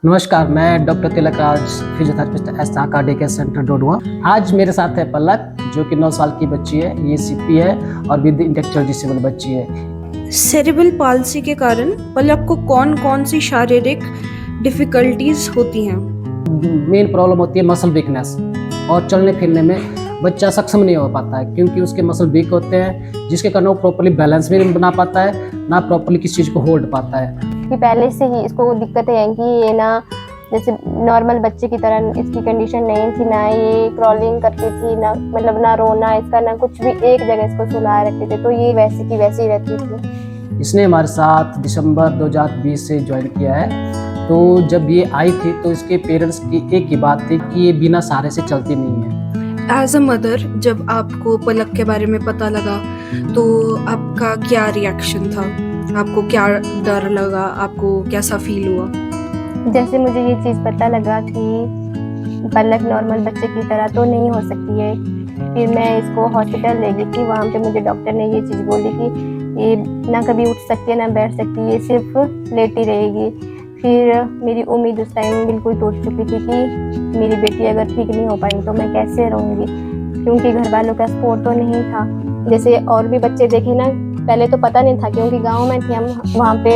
नमस्कार, मैं doctor Tilak Raj, physiotherapist एस्ताका day care centre डोडुआ। आज मेरे साथ है पलक, जो कि 9 साल की बच्ची है। ये सीपी है और विद इंटेलेक्चुअल डिसेबल बच्ची है। सेरेब्रल पाल्सी के कारण पलक को कौन कौन सी शारीरिक डिफिकल्टीज होती हैं? मेन प्रॉब्लम होती है मसल वीकनेस, और चलने फिरने में बच्चा सक्षम नहीं हो पाता है, क्योंकि उसके मसल वीक होते हैं, जिसके कारण वो प्रॉपर्ली बैलेंस भी नहीं बना पाता है, ना प्रॉपर्ली किसी चीज़ को होल्ड पाता है। कि पहले से ही इसको दिक्कतें हैं कि ये ना जैसे नॉर्मल बच्चे की तरह इसकी कंडीशन नहीं थी, ना ये क्रॉलिंग करती थी, ना मतलब ना रोना इसका, ना कुछ भी, एक जगह इसको सुलाए रखते थे, तो ये वैसी की वैसी रहती थी। इसने हमारे साथ दिसंबर 2020 से ज्वाइन किया है। तो जब ये आई थी तो इसके पेरेंट्स की एक ही बात थी कि ये बिना सहारे से चलती नहीं है। एज अ मदर, जब आपको पलक के बारे में पता लगा तो आपका क्या रिएक्शन था? आपको क्या डर लगा? आपको कैसा फील हुआ? जैसे मुझे ये चीज़ पता लगा कि पलक नॉर्मल बच्चे की तरह तो नहीं हो सकती है, फिर मैं इसको हॉस्पिटल ले गई थी। वहाँ पे मुझे डॉक्टर ने ये चीज़ बोली कि ये ना कभी उठ सकती है ना बैठ सकती है, ये सिर्फ लेटी रहेगी। फिर मेरी उम्मीद उस टाइम बिल्कुल टूट चुकी थी कि मेरी बेटी अगर ठीक नहीं हो पाई तो मैं कैसे रहूँगी, क्योंकि घर वालों का सपोर्ट तो नहीं था। जैसे और भी बच्चे देखे ना, पहले तो पता नहीं था, क्योंकि गांव में थे हम, वहाँ पे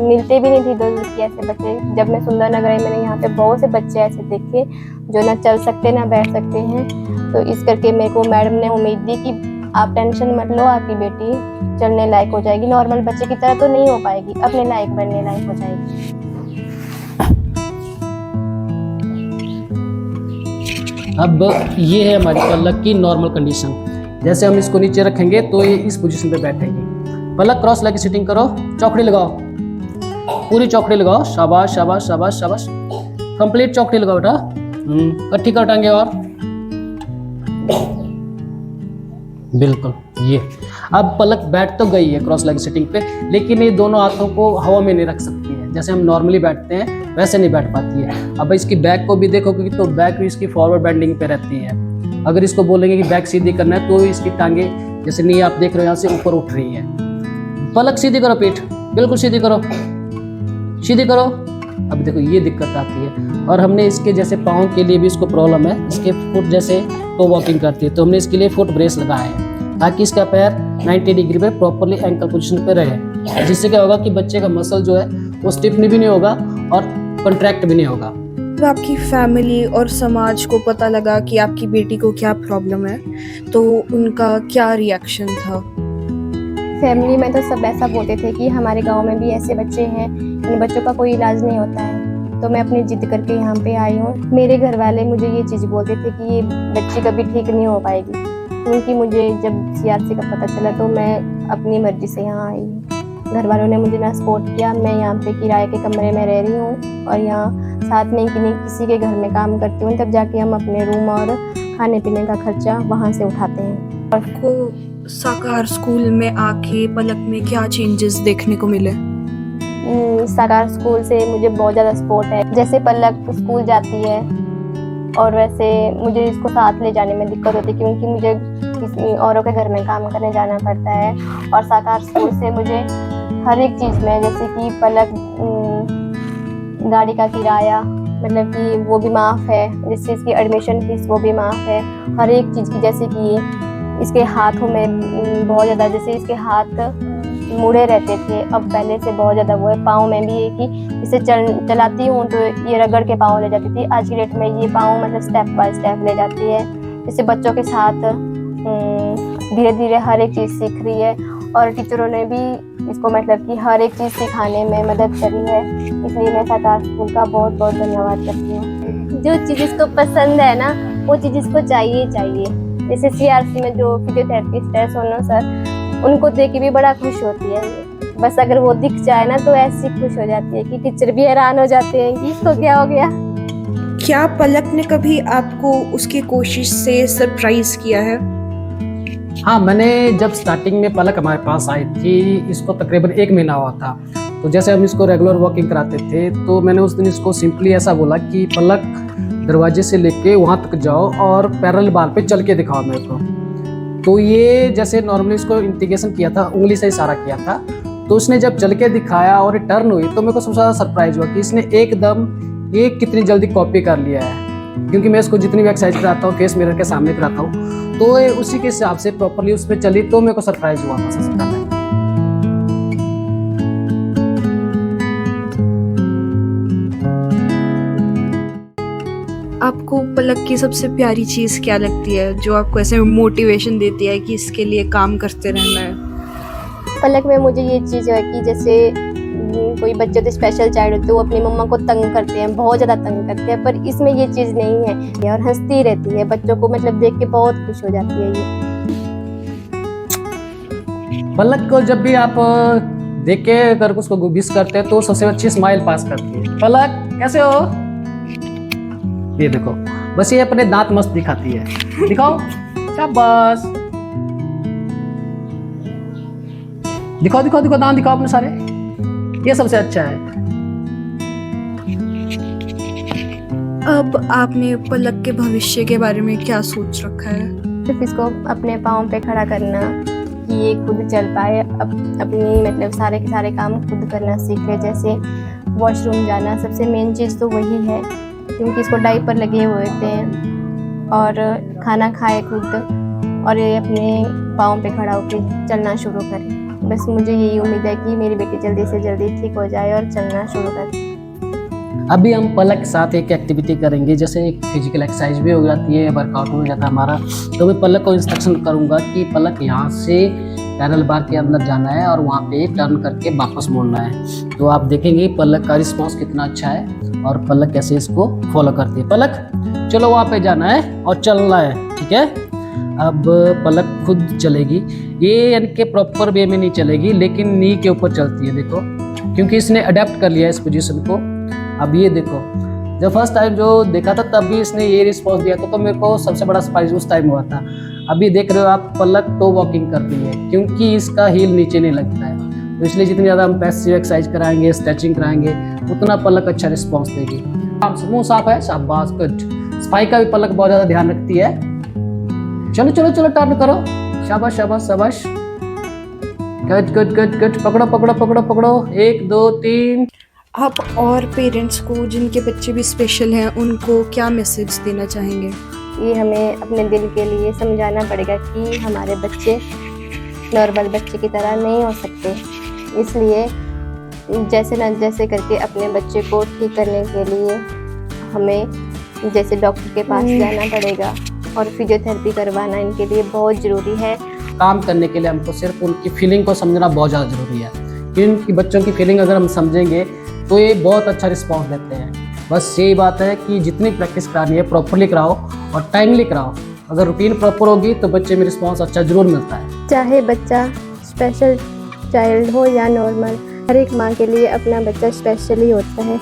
मिलते भी नहीं थे दो लड़की ऐसे बच्चे। जब मैं सुंदरनगर आई, मैंने यहाँ पे बहुत से बच्चे ऐसे देखे जो ना चल सकते ना बैठ सकते हैं। तो इस करके मेरे को मैडम ने उम्मीद दी कि आप टेंशन मत लो, आपकी बेटी चलने लायक हो जाएगी, नॉर्मल बच्चे की तरह तो नहीं हो पाएगी, अपने लायक बनने लायक हो जाएगी। अब ये है हमारी पलक की नॉर्मल कंडीशन। जैसे हम इसको नीचे रखेंगे तो ये इस पोजीशन पे बैठेगी। पलक क्रॉस लेके सिटिंग करो, चौकड़ी लगाओ, पूरी चौकड़ी लगाओ। शाबाश शाबाश शाबाश शाबाश, कंप्लीट चौकड़ी लगाओ बेटा। कट्ठी कर टांगे और बिल्कुल। ये अब पलक बैठ तो गई है क्रॉस लेग सिटिंग पे, लेकिन ये दोनों हाथों को हवा में नहीं रख सकती है। जैसे हम नॉर्मली बैठते हैं वैसे नहीं बैठ पाती है। अब इसकी बैक को भी देखोगे तो बैक भी इसकी फॉरवर्ड बेंडिंग पे रहती है। अगर इसको बोलेंगे कि बैक सीधी करना है तो इसकी टांगे, जैसे नी आप देख रहे हो यहाँ से ऊपर उठ रही है। पलक सीधी करो, पीठ बिल्कुल सीधी करो, सीधी करो। अब देखो ये दिक्कत आती है। और हमने इसके जैसे पाँव के लिए भी इसको प्रॉब्लम है, इसके फुट जैसे तो वॉकिंग करती है, तो हमने इसके लिए फुट ब्रेस लगाया है ताकि इसका पैर 90 डिग्री पे प्रॉपरली एंकल पोजीशन पे रहे, जिससे क्या होगा कि बच्चे का मसल जो है वो स्टिफनी भी नहीं होगा और कंट्रैक्ट भी नहीं होगा। तो आपकी फैमिली और समाज को पता लगा कि आपकी बेटी को क्या प्रॉब्लम है, तो उनका क्या रिएक्शन था? फैमिली में तो सब ऐसा बोलते थे कि हमारे गांव में भी ऐसे बच्चे हैं, इन बच्चों का कोई इलाज नहीं होता है। तो मैं अपनी जिद करके यहाँ पे आई हूँ। मेरे घर वाले मुझे ये चीज़ बोलते थे कि ये बच्ची कभी ठीक नहीं हो पाएगी, क्योंकि मुझे जब सीआरसी का पता चला तो मैं अपनी मर्जी से यहाँ आई हूँ। घर वालों ने मुझे ना सपोर्ट किया। मैं यहाँ पे किराए के कमरे में रह रही हूँ और यहाँ साथ में किसी के घर में काम करती हूँ, तब जाके हम अपने रूम और खाने पीने का खर्चा वहाँ से उठाते हैं। आपको साकार स्कूल में आके पलक में क्या चेंजेस देखने को मिले? साकार स्कूल से मुझे बहुत ज़्यादा सपोर्ट है। जैसे पलक स्कूल जाती है और वैसे मुझे इसको साथ ले जाने में दिक्कत होती है, क्योंकि मुझे किसी औरों के घर में काम करने जाना पड़ता है। और साकार स्कूल से मुझे हर एक चीज़ में, जैसे कि पलक गाड़ी का किराया मतलब कि वो भी माफ़ है, जिससे इसकी एडमिशन फीस वो भी माफ़ है, हर एक चीज़ की। जैसे कि इसके हाथों में बहुत ज़्यादा, जैसे इसके हाथ मुड़े रहते थे, अब पहले से बहुत ज़्यादा वो है। पाँव में भी है कि इसे चलाती हूँ तो ये रगड़ के पाँव ले जाती थी, आज की डेट में ये पाँव मतलब स्टेप बाय स्टेप ले जाती है। जैसे बच्चों के साथ धीरे धीरे हर एक चीज़ सीख रही है, और टीचरों ने भी इसको मतलब कि हर एक चीज़ सिखाने में मदद करी है। इसलिए मैं साकार स्कूल का बहुत बहुत धन्यवाद करती हूँ। जो चीज़ इसको पसंद है ना, वो चीज़ इसको चाहिए। जैसे सीआरसी में जो फिजियोथेरेपिस्ट है सोनू सर, उनको देख के भी बड़ा खुश होती है। बस अगर वो दिख जाए ना तो ऐसी खुश हो जाती है कि टीचर भी हैरान हो जाते हैं कि इसको क्या हो गया। क्या पलक ने कभी आपको उसकी कोशिश से सरप्राइज किया है? हाँ, मैंने जब स्टार्टिंग में पलक हमारे पास आई थी, इसको तकरीबन 1 महीना हुआ था। तो जैसे हम इसको रेगुलर वॉकिंग कराते थे, तो मैंने उस दिन इसको सिंपली ऐसा बोला कि पलक दरवाजे से लेके वहाँ तक जाओ और पैरेलल बार पे चल के दिखाओ मेरे को। तो ये जैसे नॉर्मली इसको इंटीग्रेशन किया था, उंगली से इशारा किया था, तो उसने जब चल के दिखाया और टर्न हुई तो मेरे को सबसे ज़्यादा सरप्राइज हुआ कि इसने एकदम ये कितनी जल्दी कॉपी कर लिया है। क्योंकि मैं इसको जितनी भी एक्सरसाइज कराता हूँ फेस मिरर के सामने कराता हूँ, तो ये उसी के हिसाब से प्रॉपरली उस पर चली, तो मेरे को सरप्राइज हुआ था सबसे पहले। आपको पलक की सबसे प्यारी चीज़ क्या लगती है, जो आपको ऐसे मोटिवेशन देती है कि इसके लिए काम करते रहना है? पलक में मुझे ये चीज़ है कि जैसे कोई बच्चे तो स्पेशल चाइल्ड होते हैं, वो अपनी मम्मा को तंग करते हैं, बहुत ज़्यादा तंग करते हैं, पर इसमें ये चीज़ नहीं है और हंसती रहती है। बच्चों को मतलब देख के बहुत खुश हो जाती है ये। पलक को जब भी आप देख के अगर उसको विश करते हैं तो सबसे अच्छी स्माइल पास करती है। पलक कैसे हो, ये देखो, बस ये अपने दांत मस्त दिखाती है, दिखाओ, शाबाश, दिखाओ दिखाओ दिखाओ, दांत दिखाओ अपने सारे, ये सबसे अच्छा है। अब आपने पलक के भविष्य के बारे में क्या सोच रखा है? सिर्फ इसको अपने पाँव पे खड़ा करना, कि ये खुद चल पाए, अपनी मतलब सारे के सारे काम खुद करना सीख ले। जैसे वॉशरूम जाना, सबसे मेन चीज़ तो वही है, क्योंकि इसको डायपर लगे हुए होते हैं, और खाना खाए खुद, और ये अपने पाँव पे खड़ा होकर चलना शुरू करे। बस मुझे यही उम्मीद है कि मेरी बेटी जल्दी से जल्दी ठीक हो जाए और चलना शुरू करे। अभी हम पलक के साथ एक एक्टिविटी करेंगे, जैसे एक फिजिकल एक्सरसाइज भी हो जाती है, वर्कआउट हो जाता है हमारा। तो मैं पलक को इंस्ट्रक्शन करूंगा कि पलक यहाँ से पैरल बार के अंदर जाना है और वहाँ पे टर्न करके वापस मुड़ना है। तो आप देखेंगे पलक का रिस्पॉन्स कितना अच्छा है और पलक कैसे इसको फॉलो करती है। पलक चलो वहाँ पे जाना है और चलना है, ठीक है। अब पलक खुद चलेगी, ये यानी कि प्रॉपर वे में नहीं चलेगी, लेकिन नी के ऊपर चलती है, देखो, क्योंकि इसने अडेप्ट कर लिया है इस पोजीशन को। अब ये देखो, जब फर्स्ट टाइम जो देखा था तब भी इसने ये रिस्पॉन्स दिया था, तो मेरे को सबसे बड़ा सरप्राइज उस टाइम हुआ था। अभी देख रहे हो आप, पलक टो वॉकिंग कर रही है, क्योंकि इसका हील नीचे नहीं लगता है। तो इसलिए जितनी ज़्यादा हम पैसिव एक्सरसाइज कराएंगे, स्ट्रेचिंग कराएंगे, उतना पलक अच्छा रिस्पॉन्स देगी। मुँह साफ है, शाबाश, गुड। सफाई का भी पलक बहुत ज़्यादा ध्यान रखती है। चलो चलो चलो, टर्न करो, शाबाश शाबाश शाबाश, गुड गुड गुड गुड, पकड़ो पकड़ो पकड़ो पकड़ो, 1 2 3। आप और पेरेंट्स को जिनके बच्चे भी स्पेशल हैं, उनको क्या मैसेज देना चाहेंगे? ये हमें अपने दिल के लिए समझाना पड़ेगा कि हमारे बच्चे नॉर्मल बच्चे की तरह नहीं हो सकते, इसलिए जैसे न जैसे करके अपने बच्चे को ठीक करने के लिए हमें जैसे डॉक्टर के पास जाना पड़ेगा, और फिजियोथेरेपी करवाना इनके लिए बहुत ज़रूरी है। काम करने के लिए हमको सिर्फ उनकी फीलिंग को समझना बहुत ज़्यादा ज़रूरी है, कि उनकी बच्चों की फीलिंग अगर हम समझेंगे तो ये बहुत अच्छा रिस्पॉन्स देते हैं। बस यही बात है कि जितनी प्रैक्टिस करानी है प्रॉपरली कराओ और टाइमली कराओ। अगर रूटीन प्रॉपर होगी तो बच्चे में रिस्पॉन्स अच्छा जरूर मिलता है। चाहे बच्चा स्पेशल चाइल्ड हो या नॉर्मल, हर एक माँ के लिए अपना बच्चा स्पेशल ही होता है।